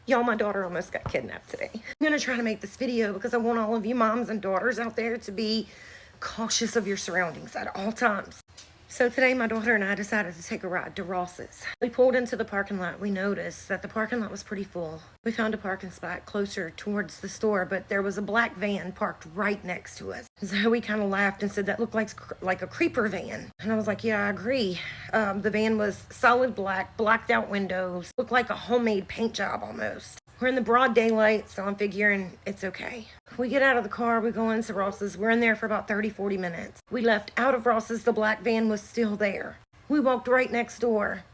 Y'all, my daughter almost got kidnapped today. I'm gonna try to make this video because I want all of you moms and daughters out there to be cautious of your surroundings at all times. So today my daughter and I decided to take a ride to Ross's. We pulled into the parking lot. We noticed that the parking lot was pretty full. We found a parking spot closer towards the store, but there was a black van parked right next to us. So we kind of laughed and said that looked like a creeper van. And I was like, yeah, I agree. The van was solid black, blacked out windows, looked like a homemade paint job almost. We're in the broad daylight, so I'm figuring it's okay. We get out of the car, we go into Ross's. We're in there for about 30-40 minutes. We left out of Ross's, the black van was still there. We walked right next door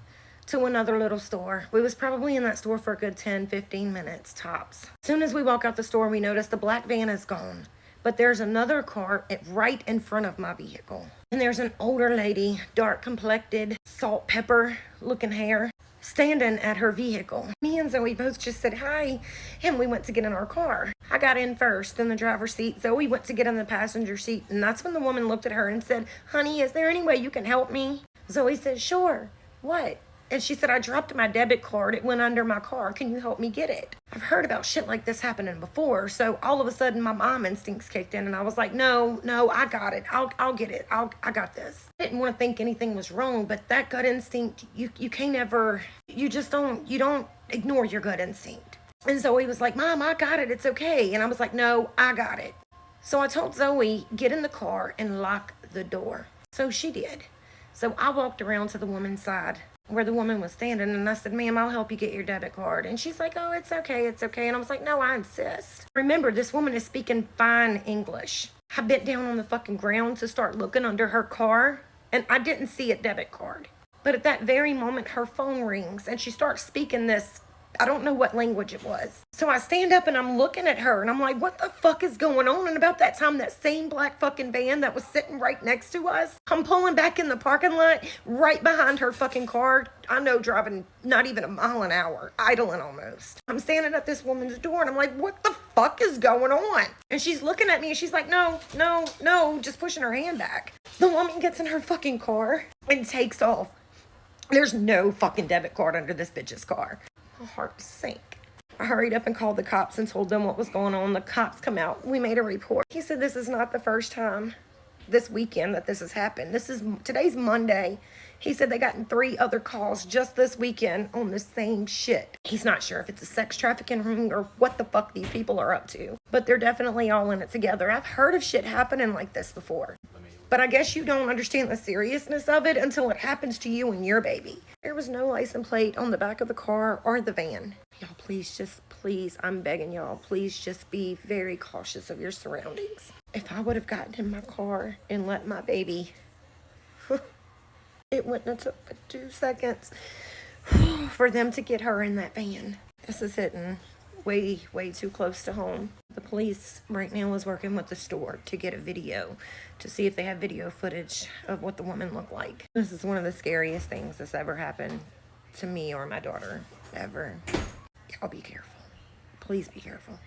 to another little store. We was probably in that store for a good 10-15 minutes tops. As soon as we walk out the store, we notice the black van is gone. But there's another car right in front of my vehicle. And there's an older lady, dark complected, salt pepper looking hair, standing at her vehicle. Me and Zoe both just said hi, and we went to get in our car. I got in first in the driver's seat. Zoe went to get in the passenger seat, and that's when the woman looked at her and said, honey, is there any way you can help me? Zoe said, sure. What? And she said, I dropped my debit card. It went under my car. Can you help me get it? I've heard about shit like this happening before. So all of a sudden my mom instincts kicked in and I was like, no, I got it. I'll get it. I got this. I didn't want to think anything was wrong, but that gut instinct, you can't ever, you don't ignore your gut instinct. And Zoe was like, Mom, I got it. It's okay. And I was like, no, I got it. So I told Zoe, get in the car and lock the door. So she did. So I walked around to the woman's side where the woman was standing, and I said, ma'am, I'll help you get your debit card. And she's like, oh, it's okay. And I was like, no, I insist. Remember, this woman is speaking fine English. I bent down on the fucking ground to start looking under her car, and I didn't see a debit card. But at that very moment, her phone rings, and she starts speaking this, I don't know what language it was. So I stand up and I'm looking at her and I'm like, what the fuck is going on? And about that time, that same black fucking van that was sitting right next to us, I'm pulling back in the parking lot right behind her fucking car. I know, driving not even a mile an hour, idling almost. I'm standing at this woman's door and I'm like, what the fuck is going on? And she's looking at me and she's like, no, just pushing her hand back. The woman gets in her fucking car and takes off. There's no fucking debit card under this bitch's car. My heart sank. I hurried up and called the cops and told them what was going on. The cops come out. We made a report. He said this is not the first time this weekend that this has happened. Today's Monday. He said they gotten 3 other calls just this weekend on the same shit. He's not sure if it's a sex trafficking ring or what the fuck these people are up to, but they're definitely all in it together. I've heard of shit happening like this before, but I guess you don't understand the seriousness of it until it happens to you and your baby. There was no license plate on the back of the car or the van. Y'all, please, I'm begging y'all, please just be very cautious of your surroundings. If I would have gotten in my car and let my baby, it wouldn't have took but 2 seconds for them to get her in that van. This is hitting way too close to home. The police right now is working with the store to get a video to see if they have video footage of what the woman looked like. This is one of the scariest things that's ever happened to me or my daughter ever. Y'all be careful. Please be careful.